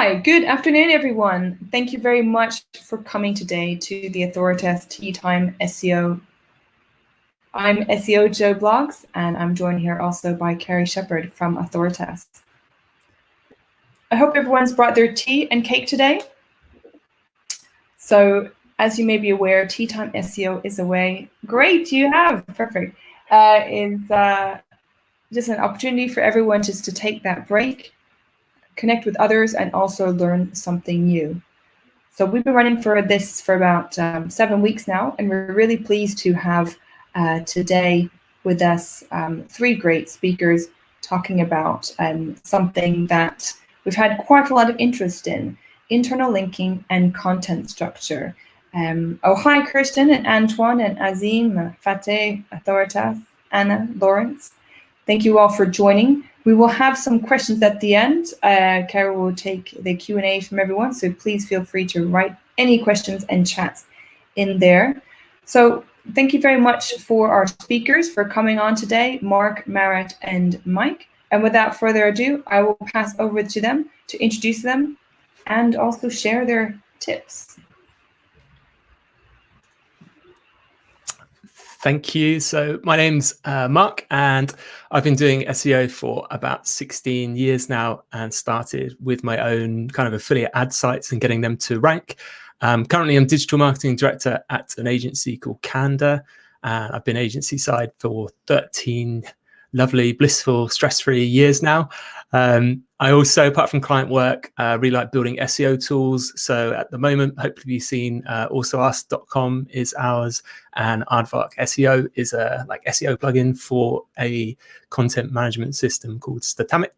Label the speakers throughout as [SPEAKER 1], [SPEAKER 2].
[SPEAKER 1] Hi, good afternoon, everyone. Thank you very much for coming today to the Authoritas Tea Time SEO. I'm SEO Joe Blogs, and I'm joined here also by Carrie Shepherd from Authoritas. I hope everyone's brought their tea and cake today. So, as you may be aware, Tea Time SEO is a way. Great, you have, perfect. Is just an opportunity for everyone just to take that break, connect with others, and also learn something new. So we've been running for this for about 7 weeks now, and we're really pleased to have today with us 3 great speakers talking about something that we've had quite a lot of interest in: internal linking and content structure. Hi, Kirsten and Antoine and Azim, Fateh, Authoritas, Anna, Lawrence. Thank you all for joining. We will have some questions at the end. Kara will take the Q&A from everyone, so please feel free to write any questions and chats in there. So thank you very much for our speakers for coming on today, Mark, Maret, and Mike. And without further ado, I will pass over to them to introduce them and also share their tips.
[SPEAKER 2] Thank you. So my name's Mark, and I've been doing SEO for about 16 years now, and started with my own kind of affiliate ad sites and getting them to rank. Currently, I'm digital marketing director at an agency called Canada. I've been agency side for 13 lovely, blissful, stress-free years now. I also, apart from client work, really like building SEO tools. So at the moment, hopefully you've seen alsous.com is ours, and Aardvark SEO is a SEO plugin for a content management system called Stepney.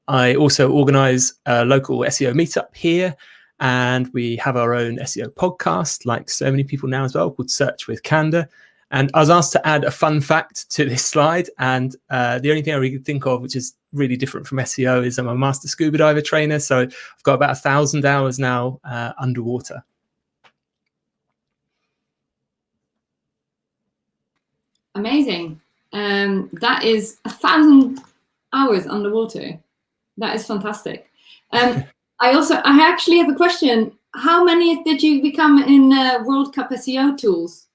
[SPEAKER 2] I also organize a local SEO meetup here, and we have our own SEO podcast, like so many people now as well, called Search with Canada. And I was asked to add a fun fact to this slide, and the only thing I really could think of, which is really different from SEO, is I'm a master scuba diver trainer, so I've got about 1,000 hours now underwater.
[SPEAKER 3] Amazing. That is 1,000 hours underwater. That is fantastic. I actually have a question. How many did you become in World Cup SEO tools?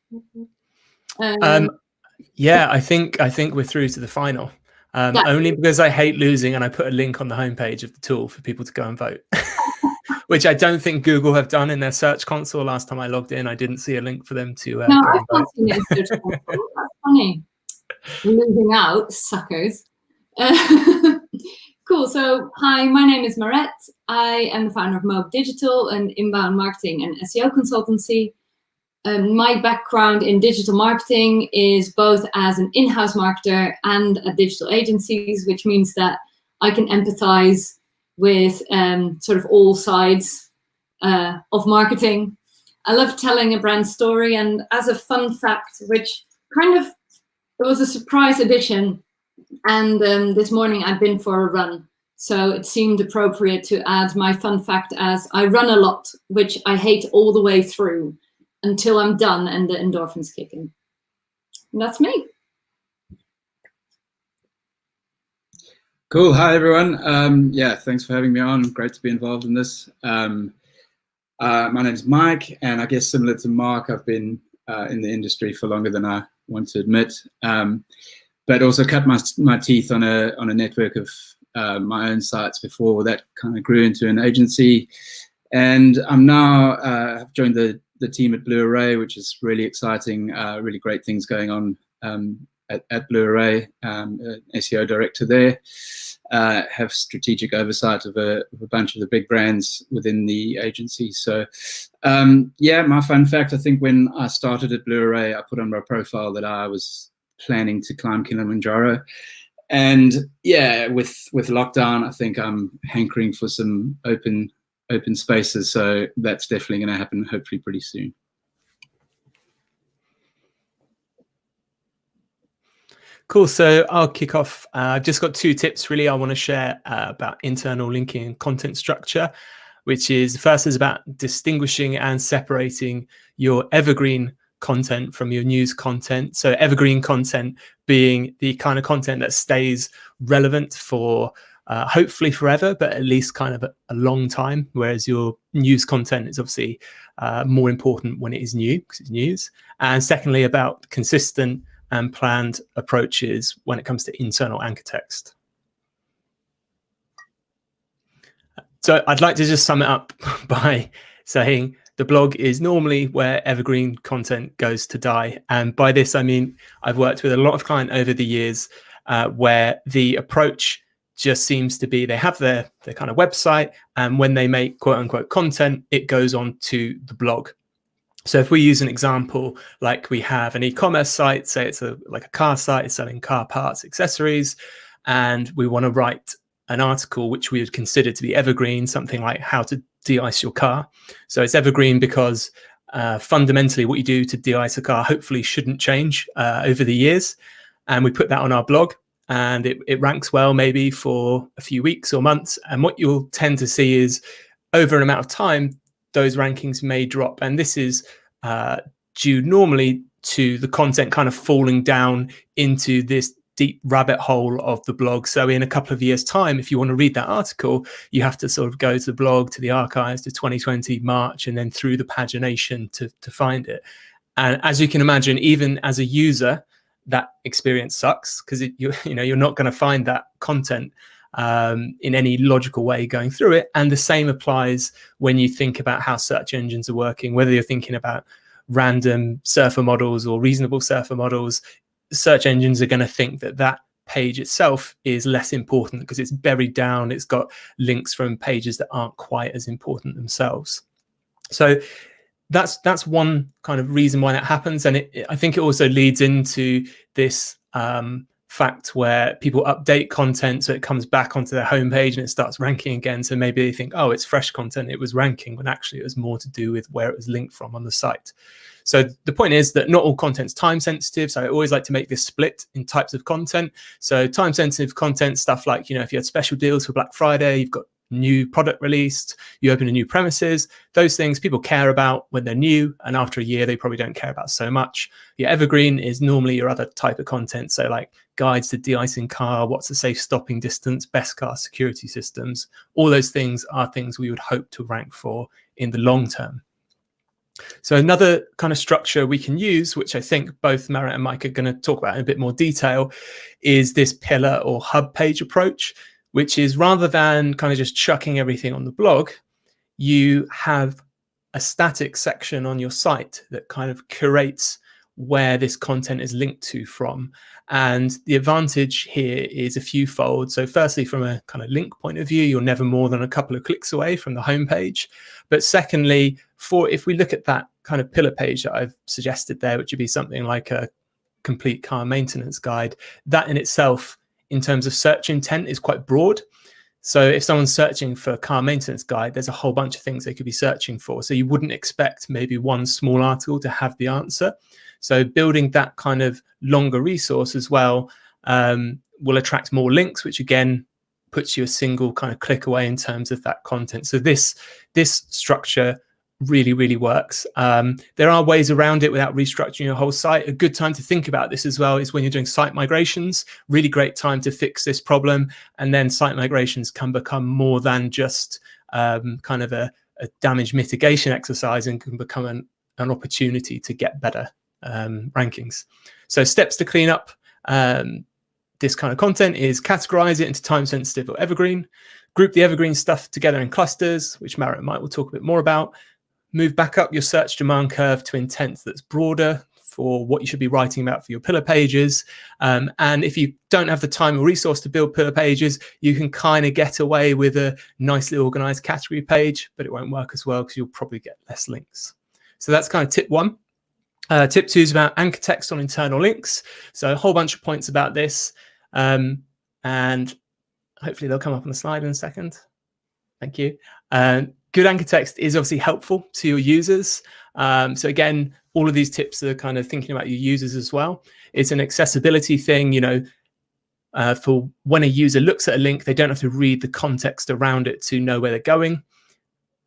[SPEAKER 2] Yeah, I think we're through to the final. Only because I hate losing, and I put a link on the homepage of the tool for people to go and vote, which I don't think Google have done in their search console. Last time I logged in, I didn't see a link for them to
[SPEAKER 3] no,
[SPEAKER 2] go
[SPEAKER 3] I've
[SPEAKER 2] and vote.
[SPEAKER 3] not seen it in search console. That's funny. Losing out, suckers. Cool. So, hi, my name is Maret. I am the founder of Moab Digital, an inbound marketing and SEO consultancy. My background in digital marketing is both as an in-house marketer and at digital agencies, which means that I can empathize with sort of all sides of marketing. I love telling a brand story, and as a fun fact, which kind of, it was a surprise edition, and this morning I've been for a run, so it seemed appropriate to add my fun fact as I run a lot, which I hate all the way through, until I'm done and the endorphins kick in. And that's me.
[SPEAKER 4] Cool. Hi, everyone. Yeah, thanks for having me on. Great to be involved in this. My name's Mike, and I guess similar to Mark, I've been in the industry for longer than I want to admit, but also cut my teeth on a network of my own sites before that kind of grew into an agency. And I'm now I've joined the team at Blue Array, which is really exciting, really great things going on at Blue Array. SEO director there, have strategic oversight of a bunch of the big brands within the agency. So yeah, my fun fact, I think when I started at Blue Array, I put on my profile that I was planning to climb Kilimanjaro. And yeah, with lockdown, I think I'm hankering for some open spaces, so that's definitely going to happen hopefully pretty soon.
[SPEAKER 2] Cool. So I'll kick off. I've just got 2 tips really I want to share about internal linking and content structure, which is, the first is about distinguishing and separating your evergreen content from your news content. So evergreen content being the kind of content that stays relevant for hopefully forever, but at least kind of a long time, whereas your news content is obviously more important when it is new, because it's news. And secondly, about consistent and planned approaches when it comes to internal anchor text. So I'd like to just sum it up by saying the blog is normally where evergreen content goes to die. And by this, I mean, I've worked with a lot of clients over the years where the approach just seems to be they have their kind of website, and when they make quote unquote content, it goes on to the blog. So if we use an example, like we have an e-commerce site, say it's like a car site selling car parts, accessories, and we want to write an article which we would consider to be evergreen, something like how to de-ice your car. So it's evergreen because fundamentally what you do to de-ice a car hopefully shouldn't change over the years. And we put that on our blog, and it ranks well maybe for a few weeks or months. And what you'll tend to see is over an amount of time, those rankings may drop. And this is due normally to the content kind of falling down into this deep rabbit hole of the blog. So in a couple of years' time, if you want to read that article, you have to sort of go to the blog, to the archives, to 2020 March, and then through the pagination to find it. And as you can imagine, even as a user, that experience sucks, because you're not going to find that content in any logical way going through it. And the same applies when you think about how search engines are working, whether you're thinking about random surfer models or reasonable surfer models. Search engines are going to think that that page itself is less important because it's buried down. It's got links from pages that aren't quite as important themselves. So that's one kind of reason why that happens. And I think it also leads into this fact where people update content, so it comes back onto their homepage and it starts ranking again. So maybe they think, oh, it's fresh content, it was ranking, when actually it was more to do with where it was linked from on the site. So the point is that not all content's time sensitive. So I always like to make this split in types of content. So time sensitive content, stuff like, if you had special deals for Black Friday, you've got new product released, you open a new premises, those things people care about when they're new, and after a year they probably don't care about so much. Your evergreen is normally your other type of content, so like guides to de-icing car, what's the safe stopping distance, best car security systems. All those things are things we would hope to rank for in the long term. So another kind of structure we can use, which I think both Maret and Mike are going to talk about in a bit more detail, is this pillar or hub page approach, which is rather than kind of just chucking everything on the blog, you have a static section on your site that kind of curates where this content is linked to from. And the advantage here is a few-fold. So firstly, from a kind of link point of view, you're never more than a couple of clicks away from the homepage. But secondly, if we look at that kind of pillar page that I've suggested there, which would be something like a complete car maintenance guide, that in itself, in terms of search intent, is quite broad. So if someone's searching for a car maintenance guide, there's a whole bunch of things they could be searching for. So you wouldn't expect maybe one small article to have the answer. So building that kind of longer resource as well will attract more links, which again puts you a single kind of click away in terms of that content. So this structure really works. There are ways around it without restructuring your whole site. A good time to think about this as well is when you're doing site migrations. Really great time to fix this problem. And then site migrations can become more than just kind of a damage mitigation exercise, and can become an opportunity to get better rankings. So steps to clean up this kind of content is categorize it into time sensitive or evergreen, group the evergreen stuff together in clusters, which Maret and Mike will talk a bit more about. Move back up your search demand curve to intent that's broader for what you should be writing about for your pillar pages. And if you don't have the time or resource to build pillar pages, you can kind of get away with a nicely organized category page, but it won't work as well because you'll probably get less links. So that's kind of tip one. Tip two is about anchor text on internal links. So a whole bunch of points about this. And hopefully they'll come up on the slide in a second. Thank you. Good anchor text is obviously helpful to your users. So again, all of these tips are kind of thinking about your users as well. It's an accessibility thing, for when a user looks at a link, they don't have to read the context around it to know where they're going.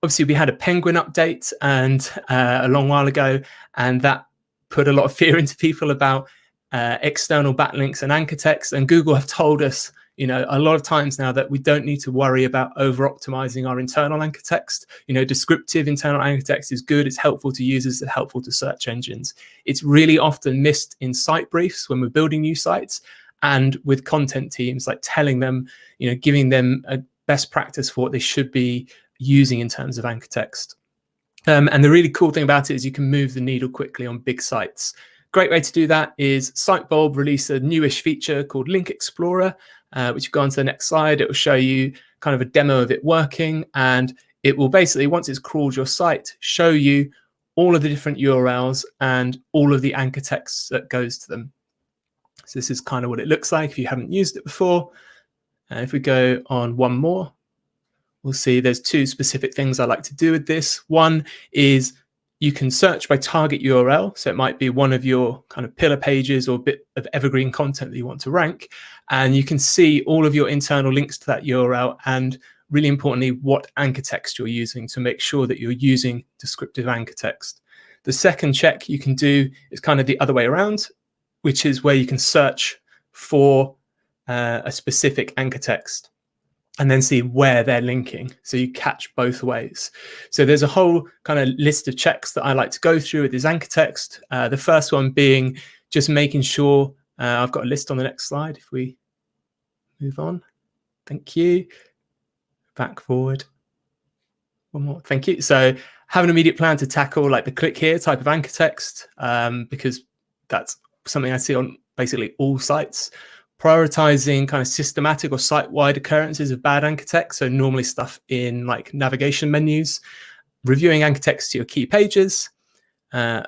[SPEAKER 2] Obviously, we had a Penguin update and a long while ago, and that put a lot of fear into people about external backlinks and anchor text. And Google have told us You know, a lot of times now that we don't need to worry about over optimizing our internal anchor text. You know, descriptive internal anchor text is good. It's helpful to users, it's helpful to search engines. It's really often missed in site briefs when we're building new sites and with content teams, like telling them, you know, giving them a best practice for what they should be using in terms of anchor text. And the really cool thing about it is you can move the needle quickly on big sites. Great way to do that is Sitebulb released a newish feature called Link Explorer, which you go on to the next slide. It will show you kind of a demo of it working, and it will basically, once it's crawled your site, show you all of the different URLs and all of the anchor text that goes to them. So this is kind of what it looks like if you haven't used it before. And if we go on one more, we'll see there's two specific things I like to do with this. One is you can search by target URL. So it might be one of your kind of pillar pages or bit of evergreen content that you want to rank. And you can see all of your internal links to that URL and, really importantly, what anchor text you're using to make sure that you're using descriptive anchor text. The second check you can do is kind of the other way around, which is where you can search for a specific anchor text and then see where they're linking. So you catch both ways. So there's a whole kind of list of checks that I like to go through with this anchor text. The first one being just making sure, I've got a list on the next slide. If we move on, thank you. Back forward, one more, thank you. So have an immediate plan to tackle like the click here type of anchor text, because that's something I see on basically all sites. Prioritizing kind of systematic or site-wide occurrences of bad anchor text, so normally stuff in like navigation menus. Reviewing anchor text to your key pages.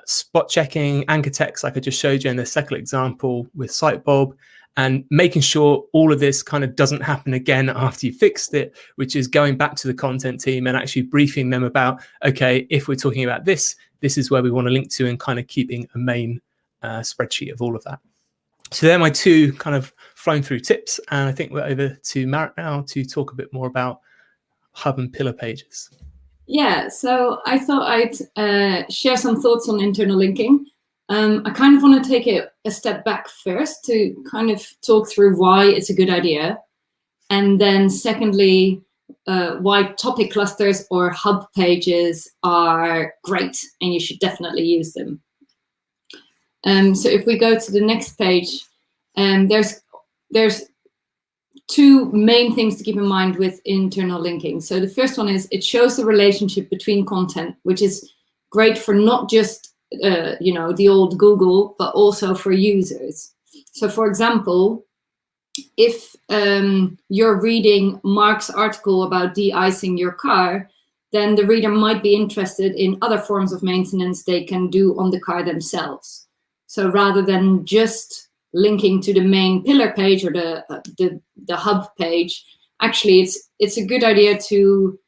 [SPEAKER 2] Spot checking anchor text like I just showed you in the second example with Sitebulb, and making sure all of this kind of doesn't happen again after you fixed it, which is going back to the content team and actually briefing them about, okay, if we're talking about this, this is where we want to link to, and kind of keeping a main spreadsheet of all of that. So they're my two kind of flown through tips. And I think we're over to Maret now to talk a bit more about hub and pillar pages.
[SPEAKER 3] Yeah, so I thought I'd share some thoughts on internal linking. I kind of want to take it a step back first to kind of talk through why it's a good idea. And then secondly, why topic clusters or hub pages are great and you should definitely use them. So if we go to the next page, there's two main things to keep in mind with internal linking. So the first one is it shows the relationship between content, which is great for not just you know, the old Google, but also for users. So for example, if you're reading Mark's article about de-icing your car, then the reader might be interested in other forms of maintenance they can do on the car themselves. So rather than just linking to the main pillar page or the hub page, actually it's a good idea to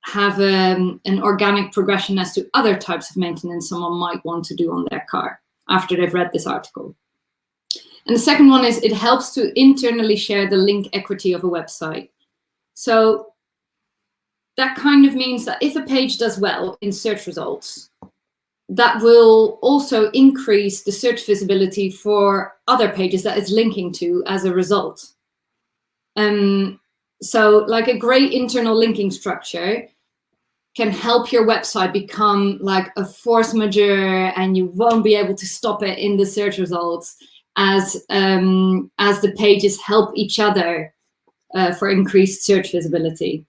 [SPEAKER 3] have an organic progression as to other types of maintenance someone might want to do on their car after they've read this article. And the second one is it helps to internally share the link equity of a website. So that kind of means that if a page does well in search results, that will also increase the search visibility for other pages that it's linking to as a result. So like a great internal linking structure can help your website become like a force majeure, and you won't be able to stop it in the search results as the pages help each other for increased search visibility.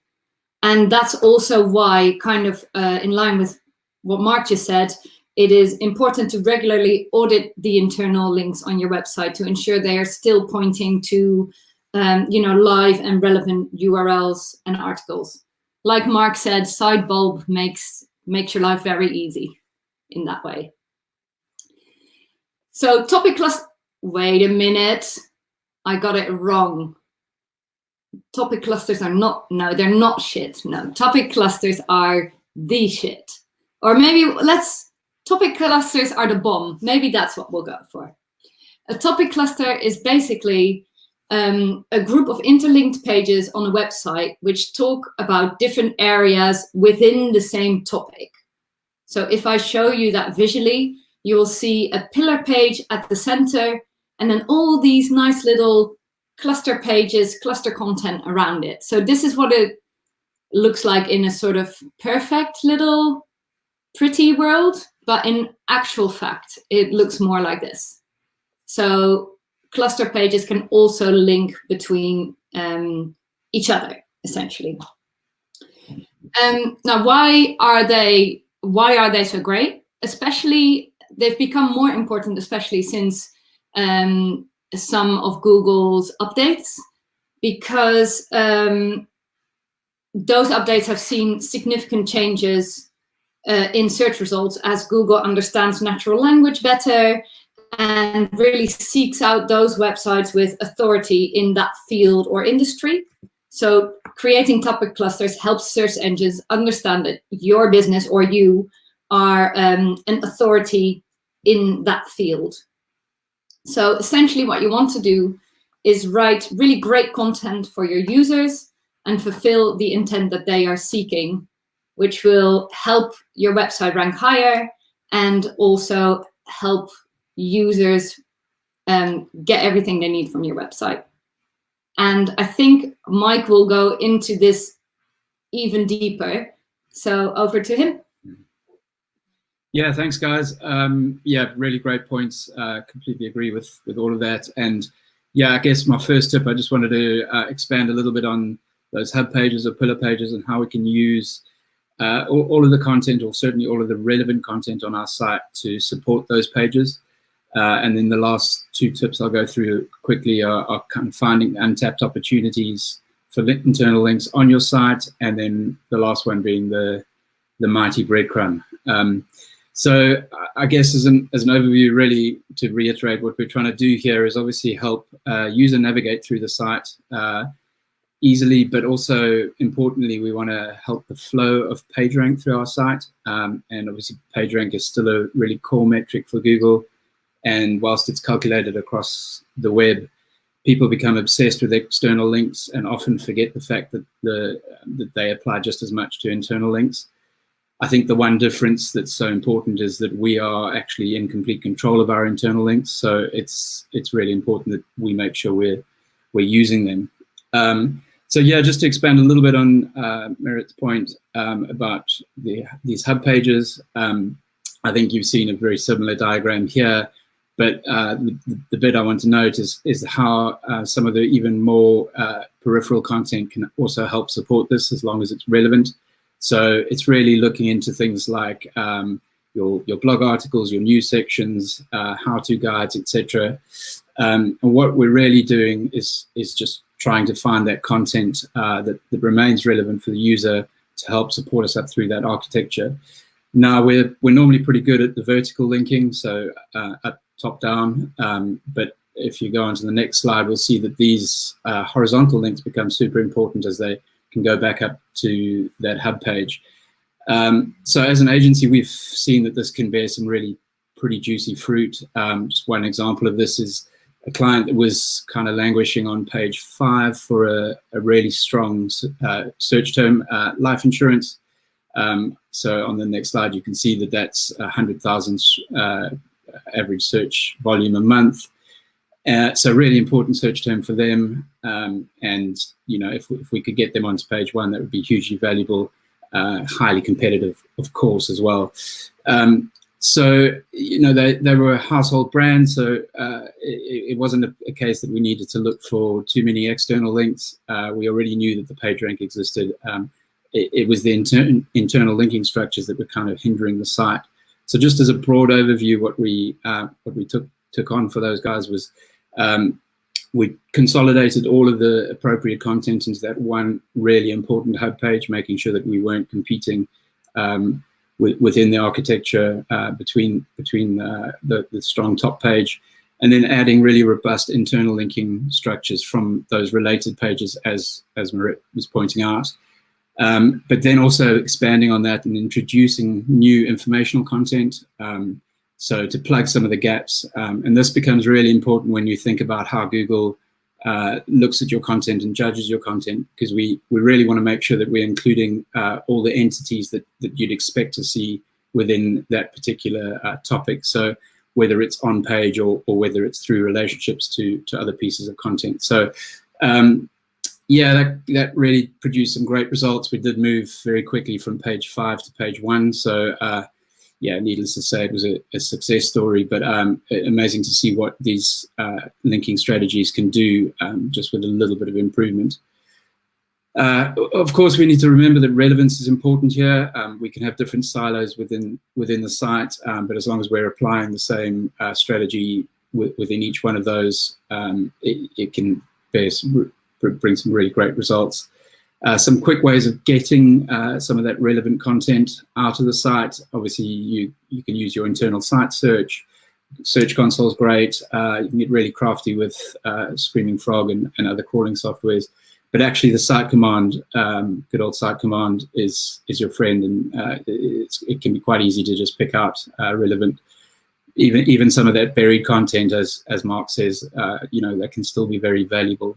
[SPEAKER 3] And that's also why, kind of in line with what Mark just said, it is important to regularly audit the internal links on your website to ensure they are still pointing to you know, live and relevant URLs and articles. Like Mark said, Sitebulb makes your life very easy in that way. So topic cluster, wait a minute, I got it wrong. Topic clusters are not, no, they're not shit. No, topic clusters are the shit. Or maybe topic clusters are the bomb. Maybe that's what we'll go for. A topic cluster is basically a group of interlinked pages on a website which talk about different areas within the same topic. So if I show you that visually, you will see a pillar page at the center, and then all these nice little cluster pages, cluster content around it. So this is what it looks like in a sort of perfect little pretty world, but in actual fact, it looks more like this. So cluster pages can also link between each other, essentially. Now, why are they so great? Especially, they've become more important, especially since some of Google's updates, because those updates have seen significant changes in search results as Google understands natural language better and really seeks out those websites with authority in that field or industry. So creating topic clusters helps search engines understand that your business or you are an authority in that field. So essentially what you want to do is write really great content for your users and fulfill the intent that they are seeking, which will help your website rank higher and also help users get everything they need from your website. And I think Mike will go into this even deeper. So over to him.
[SPEAKER 4] Yeah, thanks, guys. Yeah, really great points. Completely agree with all of that. And yeah, I guess my first tip, I just wanted to expand a little bit on those hub pages or pillar pages and how we can use all of the content, or certainly all of the relevant content on our site to support those pages. And then the last two tips I'll go through quickly are kind of finding untapped opportunities for internal links on your site, and then the last one being the mighty breadcrumb. So I guess as an overview, really to reiterate, what we're trying to do here is obviously help user navigate through the site easily, but also importantly, we want to help the flow of PageRank through our site. And obviously PageRank is still a really core metric for Google. And whilst it's calculated across the web, people become obsessed with external links and often forget the fact that that they apply just as much to internal links. I think the one difference that's so important is that we are actually in complete control of our internal links. So it's really important that we make sure we're using them. So yeah, just to expand a little bit on Maret's point about these hub pages, I think you've seen a very similar diagram here. But the bit I want to note is how some of the even more peripheral content can also help support this as long as it's relevant. So it's really looking into things like your blog articles, your news sections, how-to guides, etc. And what we're really doing is just trying to find that content that remains relevant for the user to help support us up through that architecture. Now we're normally pretty good at the vertical linking, so up top down, but if you go on to the next slide, we'll see that these horizontal links become super important as they can go back up to that hub page. So as an agency, we've seen that this can bear some really pretty juicy fruit. Just one example of this is a client that was kind of languishing on page 5 for a really strong search term, life insurance. So on the next slide, you can see that that's 100,000 average search volume a month. So really important search term for them. And, you know, if we could get them onto page 1, that would be hugely valuable, highly competitive, of course, as well. So, you know, they were a household brand, so it wasn't a case that we needed to look for too many external links. We already knew that the PageRank existed. It was the internal linking structures that were kind of hindering the site. So just as a broad overview, what we took on for those guys was we consolidated all of the appropriate content into that one really important hub page, making sure that we weren't competing within the architecture between the strong top page, and then adding really robust internal linking structures from those related pages, as Maret was pointing out. But then also expanding on that and introducing new informational content, so to plug some of the gaps. And this becomes really important when you think about how Google looks at your content and judges your content, because we really want to make sure that we're including all the entities that you'd expect to see within that particular topic. So whether it's on page or whether it's through relationships to other pieces of content. So yeah, that really produced some great results. We did move very quickly from page 5 to page 1. So yeah, needless to say, it was a success story, but amazing to see what these linking strategies can do just with a little bit of improvement. Of course, we need to remember that relevance is important here. We can have different silos within the site, but as long as we're applying the same strategy within each one of those, it can bring some really great results. Some quick ways of getting some of that relevant content out of the site. Obviously, you can use your internal site search. Search Console is great. You can get really crafty with Screaming Frog and other crawling softwares. But actually, the site command, good old site command, is your friend, and it can be quite easy to just pick out relevant. Even some of that buried content, as Mark says, that can still be very valuable.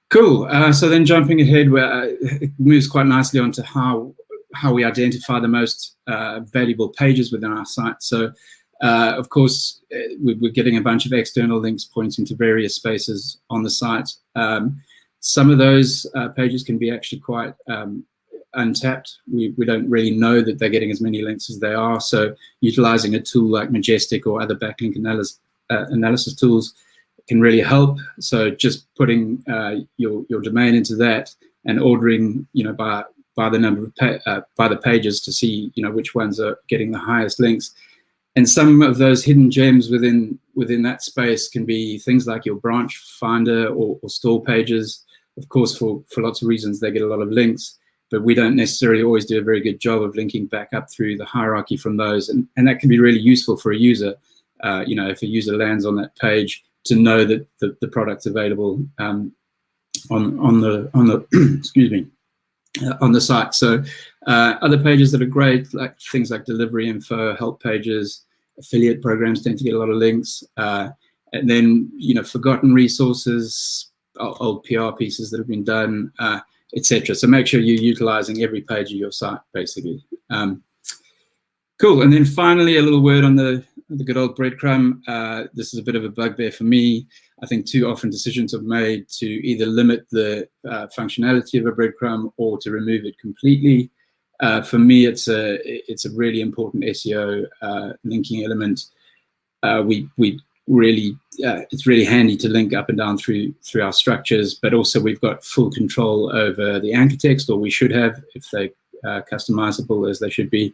[SPEAKER 4] Cool. So then jumping ahead, where it moves quite nicely onto how we identify the most valuable pages within our site. So of course, we're getting a bunch of external links pointing to various spaces on the site. Some of those pages can be actually quite untapped. We don't really know that they're getting as many links as they are. So utilizing a tool like Majestic or other backlink analysis tools can really help. So just putting your domain into that and ordering, by the number of by the pages to see, which ones are getting the highest links. And some of those hidden gems within that space can be things like your branch finder or store pages. Of course, for lots of reasons, they get a lot of links, but we don't necessarily always do a very good job of linking back up through the hierarchy from those. And that can be really useful for a user. If a user lands on that page, to know that the product's available on the excuse me, on the site. So other pages that are great, like things like delivery info, help pages, affiliate programs tend to get a lot of links, and then forgotten resources, old PR pieces that have been done, etc. So make sure you're utilizing every page of your site, basically. Cool. And then finally, a little word on the good old breadcrumb. This is a bit of a bugbear for me. I think too often decisions are made to either limit the functionality of a breadcrumb or to remove it completely. For me, it's a really important SEO linking element. We really it's really handy to link up and down through our structures, but also we've got full control over the anchor text, or we should have, if they customizable as they should be.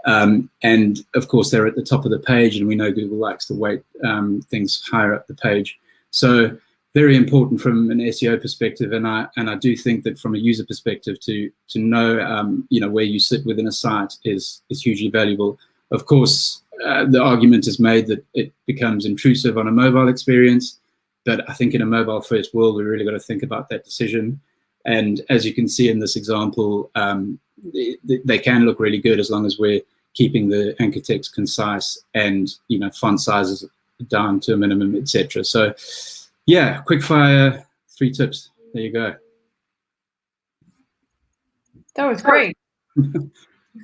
[SPEAKER 4] And of course, they're at the top of the page, and we know Google likes to weight things higher up the page. So very important from an SEO perspective, and I do think that from a user perspective, to know where you sit within a site is hugely valuable. Of course, the argument is made that it becomes intrusive on a mobile experience, but I think in a mobile first world, we really got to think about that decision. And as you can see in this example, they can look really good as long as we're keeping the anchor text concise and font sizes down to a minimum, etc. So yeah, quick fire 3 tips. There you go.
[SPEAKER 1] That was great.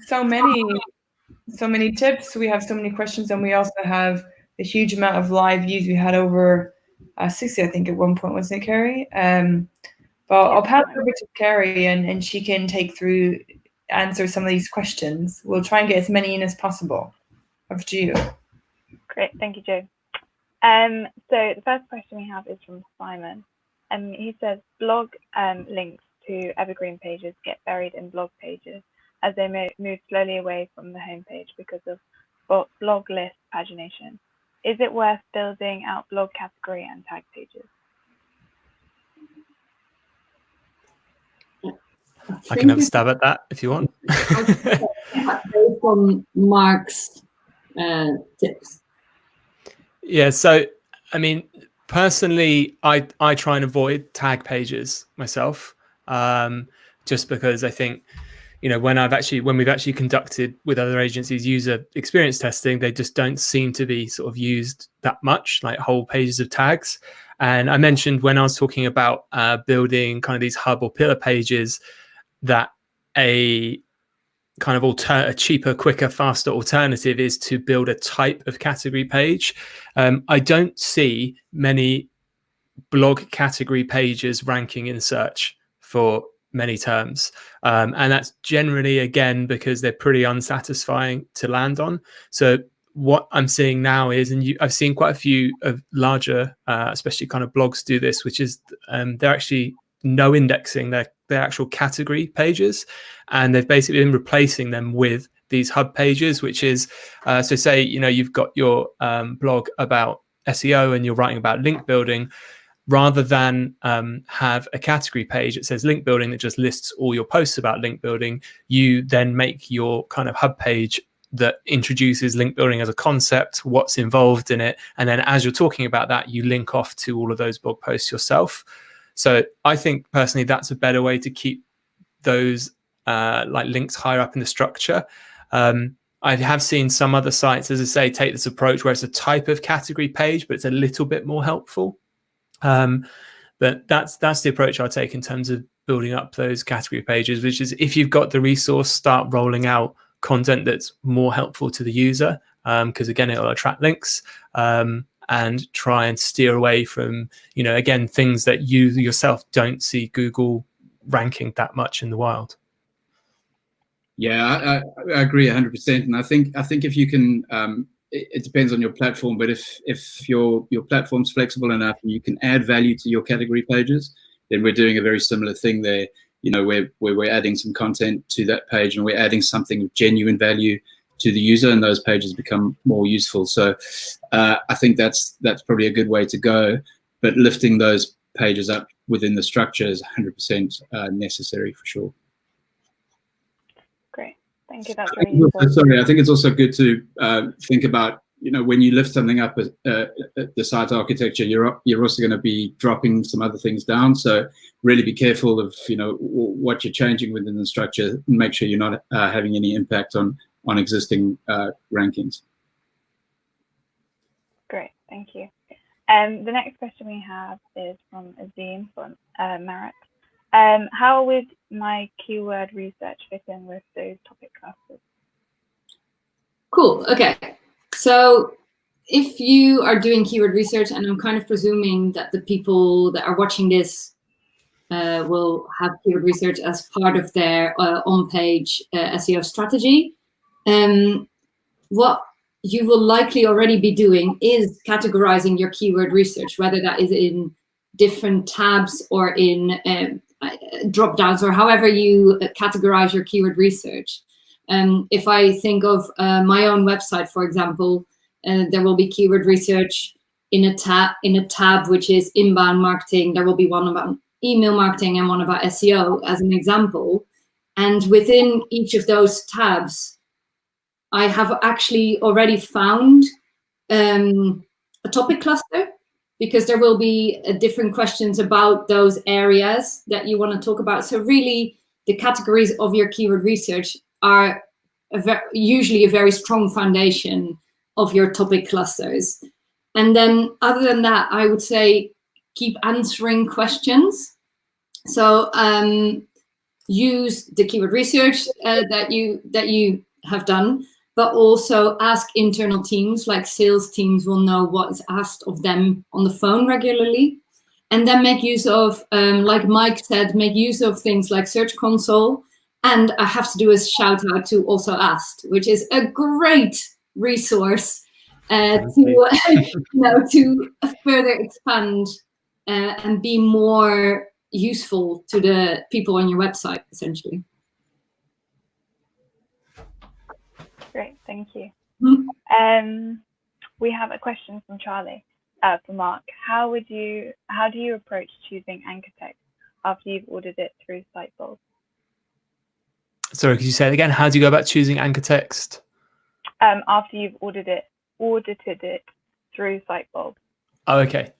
[SPEAKER 1] So many tips. We have so many questions, and we also have a huge amount of live views. We had over 60, I think, at one point, wasn't it, Carrie? But I'll pass it over to Carrie, and she can answer some of these questions. We'll try and get as many in as possible. Over to you.
[SPEAKER 5] Great, thank you, Joe. So the first question we have is from Simon. He says, blog links to Evergreen pages get buried in blog pages as they move slowly away from the homepage because of blog list pagination. Is it worth building out blog category and tag pages?
[SPEAKER 2] I can have a stab at that if you want.
[SPEAKER 3] Based on Mark's tips.
[SPEAKER 2] Yeah, so I mean, personally, I try and avoid tag pages myself, just because I think, when we've actually conducted with other agencies user experience testing, they just don't seem to be sort of used that much, like whole pages of tags. And I mentioned when I was talking about building kind of these hub or pillar pages, that a kind of a cheaper, quicker, faster alternative is to build a type of category page. I don't see many blog category pages ranking in search for many terms, and that's generally, again, because they're pretty unsatisfying to land on. So what I'm seeing now is, and I've seen quite a few of larger, especially kind of blogs do this, which is they're actually no indexing their actual category pages, and they've basically been replacing them with these hub pages, which is so say you've got your blog about SEO and you're writing about link building. Rather than have a category page that says link building that just lists all your posts about link building, you then make your kind of hub page that introduces link building as a concept, what's involved in it, and then as you're talking about that, you link off to all of those blog posts yourself. So I think personally that's a better way to keep those like links higher up in the structure. I have seen some other sites, as I say, take this approach where it's a type of category page, but it's a little bit more helpful. But that's the approach I take in terms of building up those category pages, which is, if you've got the resource, start rolling out content that's more helpful to the user, because again, it'll attract links, and try and steer away from, again, things that you yourself don't see Google ranking that much in the wild.
[SPEAKER 4] Yeah, I agree 100%. And I think if you can, it depends on your platform, but if your platform's flexible enough and you can add value to your category pages, then we're doing a very similar thing there. Where we're adding some content to that page and we're adding something of genuine value to the user, and those pages become more useful. So I think that's probably a good way to go. But lifting those pages up within the structure is 100% necessary for sure.
[SPEAKER 5] Great, thank you. That's really useful.
[SPEAKER 4] Sorry, I think it's also good to think about, when you lift something up, the site architecture, you're also going to be dropping some other things down. So really be careful of what you're changing within the structure, and make sure you're not having any impact on existing rankings.
[SPEAKER 5] Great, thank you. The next question we have is from Azim from Maret. How would my keyword research fit in with those topic clusters?
[SPEAKER 3] Cool. Okay. So if you are doing keyword research, and I'm kind of presuming that the people that are watching this will have keyword research as part of their on-page SEO strategy, what you will likely already be doing is categorizing your keyword research, whether that is in different tabs or in drop downs, or however you categorize your keyword research. If I think of my own website, for example, there will be keyword research in a tab which is inbound marketing. There will be one about email marketing and one about SEO, as an example. And within each of those tabs, I have actually already found a topic cluster, because there will be different questions about those areas that you want to talk about. So really, the categories of your keyword research are usually a very strong foundation of your topic clusters. And then other than that, I would say keep answering questions. So use the keyword research that you have done, but also ask internal teams, like sales teams will know what is asked of them on the phone regularly. And then make use of, like Mike said, make use of things like Search Console. And I have to do a shout out to Also Asked, which is a great resource to further expand and be more useful to the people on your website, essentially.
[SPEAKER 5] Great, thank you.
[SPEAKER 3] Mm-hmm.
[SPEAKER 5] We have a question from Charlie for Mark. How do you approach choosing anchor text after you've ordered it through Sitebulb?
[SPEAKER 2] Sorry, could you say it again? How do you go about choosing anchor text?
[SPEAKER 5] After you've audited it through Sitebulb.
[SPEAKER 2] Oh, okay.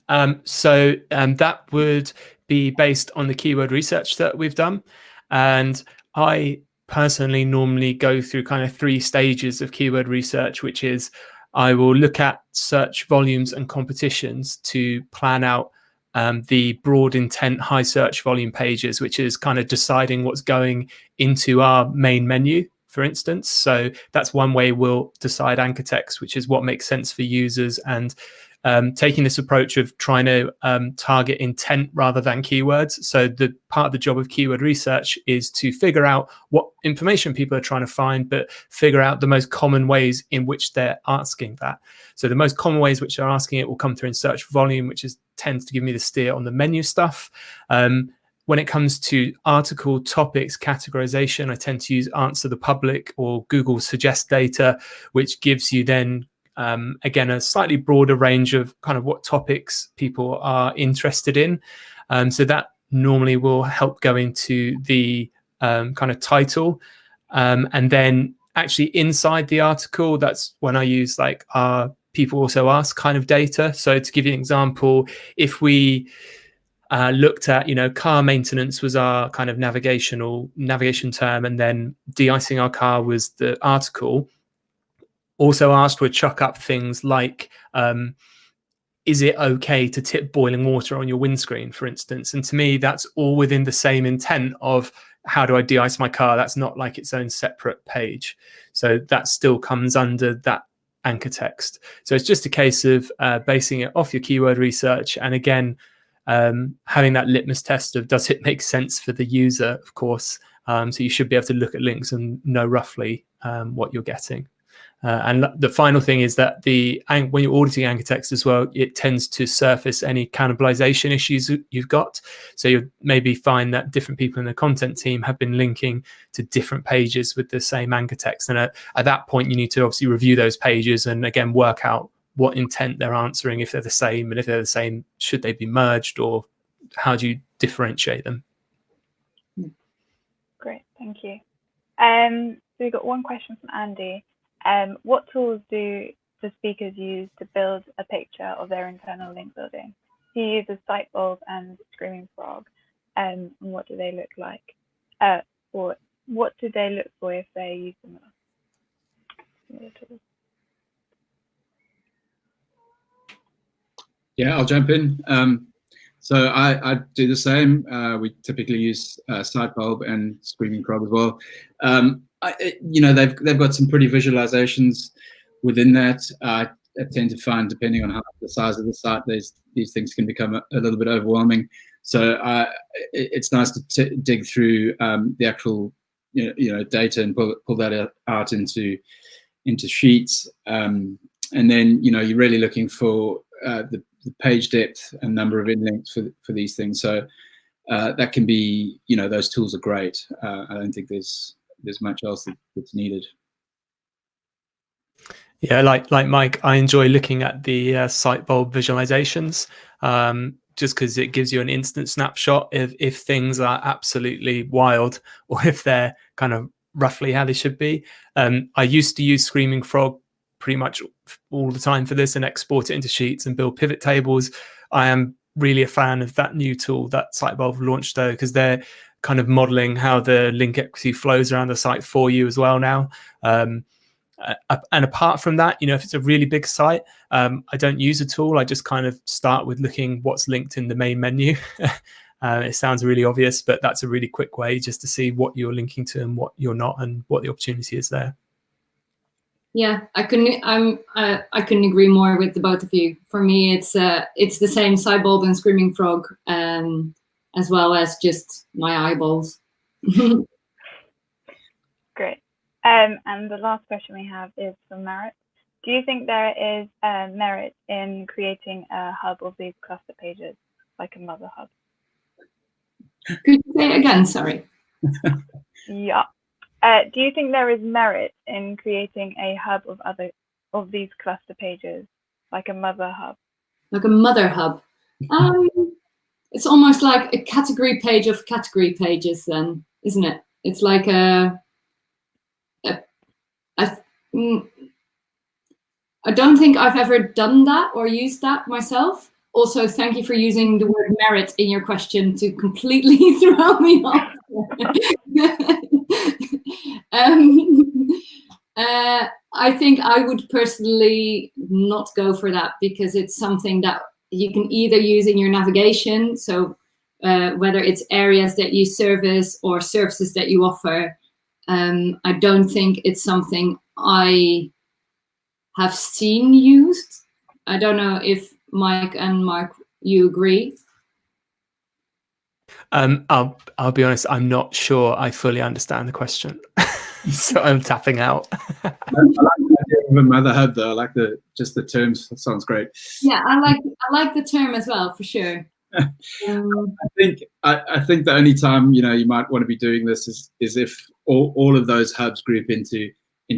[SPEAKER 2] So that would be based on the keyword research that we've done. And I personally normally go through kind of 3 stages of keyword research, which is I will look at search volumes and competitions to plan out the broad intent high search volume pages, which is kind of deciding what's going into our main menu for instance. So that's one way we'll decide anchor text, which is what makes sense for users, and taking this approach of trying to target intent rather than keywords. So the part of the job of keyword research is to figure out what information people are trying to find, but figure out the most common ways in which they're asking that. So the most common ways which they're asking it will come through in search volume, which tends to give me the steer on the menu stuff. When it comes to article topics categorization, I tend to use Answer the Public or Google Suggest data, which gives you then again, a slightly broader range of kind of what topics people are interested in. So that normally will help go into the kind of title. And then actually inside the article, that's when I use like our people also ask kind of data. So to give you an example, if we looked at, car maintenance was our kind of navigation term, and then de-icing our car was the article. Also asked would chuck up things like, is it okay to tip boiling water on your windscreen, for instance? And to me, that's all within the same intent of how do I de-ice my car? That's not like its own separate page. So that still comes under that anchor text. So it's just a case of basing it off your keyword research. And again, having that litmus test of does it make sense for the user, of course. So you should be able to look at links and know roughly what you're getting. And the final thing is that when you're auditing anchor text as well, it tends to surface any cannibalization issues you've got. So you'll maybe find that different people in the content team have been linking to different pages with the same anchor text. And at that point, you need to obviously review those pages and again, work out what intent they're answering, if they're the same. And if they're the same, should they be merged, or how do you differentiate them?
[SPEAKER 5] Great, thank you. So we've got one question from Andy. What tools do the speakers use to build a picture of their internal link building? He uses Sitebulb and Screaming Frog. And what do they look like? Or what do they look for if they use similar tools?
[SPEAKER 4] Yeah, I'll jump in. So I do the same. We typically use Sitebulb and Screaming Frog as well. They've got some pretty visualizations within that. I tend to find, depending on the size of the site, these things can become a little bit overwhelming. So it's nice to dig through the actual data and pull that out into sheets. And then you're really looking for the page depth and number of inlinks for these things. So that can be, those tools are great. I don't think there's much else that's needed.
[SPEAKER 2] Yeah, like Mike, I enjoy looking at the Sitebulb visualizations, just because it gives you an instant snapshot if things are absolutely wild or if they're kind of roughly how they should be. I used to use Screaming Frog pretty much all the time for this and export it into sheets and build pivot tables. I am really a fan of that new tool that Sitebulb launched, though, because they're kind of modeling how the link equity flows around the site for you as well now. And apart from that, if it's a really big site, I don't use a tool. I just kind of start with looking what's linked in the main menu. It sounds really obvious, but that's a really quick way just to see what you're linking to and what you're not, and what the opportunity is there.
[SPEAKER 3] Yeah, I couldn't agree more with the both of you. For me, it's the same Sitebulb and Screaming Frog, as well as just my eyeballs.
[SPEAKER 5] Great. And the last question we have is from Maret. Do you think there is merit in creating a hub of these cluster pages, like a mother hub?
[SPEAKER 3] Could you say it again? Sorry.
[SPEAKER 5] Yeah. Do you think there is merit in creating a hub of these cluster pages, like a mother hub?
[SPEAKER 3] Like a mother hub. It's almost like a category page of category pages, then, isn't it? It's like I don't think I've ever done that or used that myself. Also, thank you for using the word merit in your question to completely throw me off. I think I would personally not go for that, because it's something that you can either use in your navigation. So whether it's areas that you service or services that you offer, I don't think it's something I have seen used. I don't know if Mike and Mark, you agree?
[SPEAKER 2] I'll be honest, I'm not sure I fully understand the question. So I'm tapping out.
[SPEAKER 4] I like the idea of a mother hub though. I like just the terms. That sounds great.
[SPEAKER 3] Yeah, I like the term as well, for sure.
[SPEAKER 4] I think the only time you might want to be doing this is if all of those hubs group into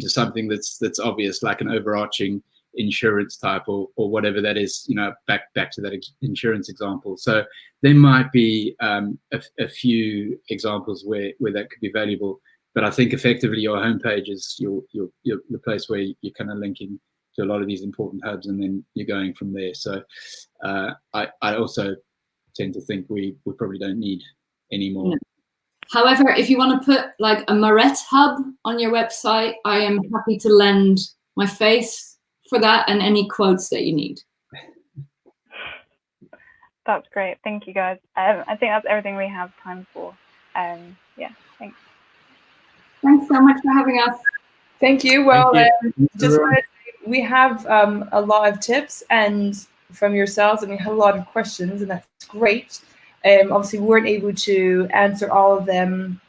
[SPEAKER 4] something that's obvious, like an overarching insurance type or whatever that is. Back to that insurance example. So there might be a few examples where that could be valuable. But I think effectively your homepage is the place where you're kind of linking to a lot of these important hubs, and then you're going from there. So I also tend to think we probably don't need any more.
[SPEAKER 3] No. However, if you want to put like a Maret hub on your website, I am happy to lend my face for that and any quotes that you need.
[SPEAKER 5] That's great. Thank you, guys. I think that's everything we have time for. Yeah, thanks.
[SPEAKER 3] Thanks so much for having us.
[SPEAKER 1] Thank you. Well,
[SPEAKER 4] Thank you.
[SPEAKER 1] we have a lot of tips and from yourselves, and we have a lot of questions, and that's great. Obviously, we weren't able to answer all of them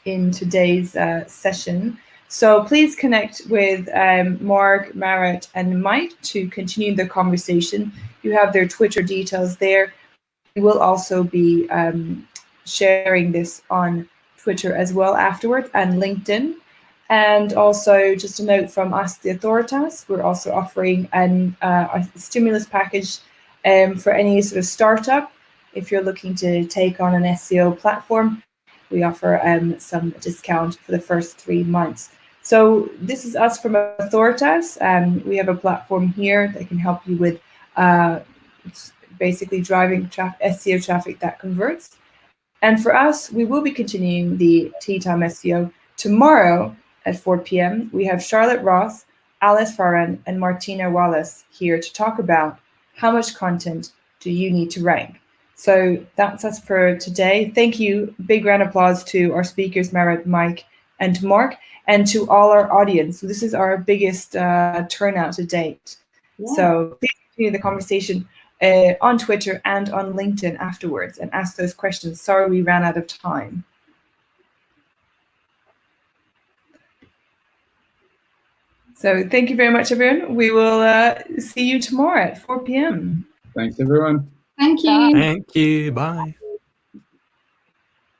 [SPEAKER 1] in today's session. So please connect with Mark, Maret, and Mike to continue the conversation. You have their Twitter details there. We will also be sharing this on Twitter as well afterwards, and LinkedIn. And also, just a note from us, the Authoritas, we're also offering a stimulus package for any sort of startup. If you're looking to take on an SEO platform, we offer some discount for the first 3 months. So this is us from Authoritas. We have a platform here that can help you with basically driving SEO traffic that converts. And for us, we will be continuing the Tea Time SEO tomorrow at 4 p.m. We have Charlotte Ross, Alice Farran, and Martina Wallace here to talk about how much content do you need to rank. So that's us for today. Thank you. Big round of applause to our speakers, Maret, Mike, and Mark, and to all our audience. So this is our biggest turnout to date. Yeah. So please continue the conversation on Twitter and on LinkedIn afterwards and ask those questions. Sorry we ran out of time. So thank you very much, everyone. We will see you tomorrow at 4 p.m.
[SPEAKER 4] Thanks, everyone.
[SPEAKER 3] Thank you.
[SPEAKER 2] Thank you. Bye.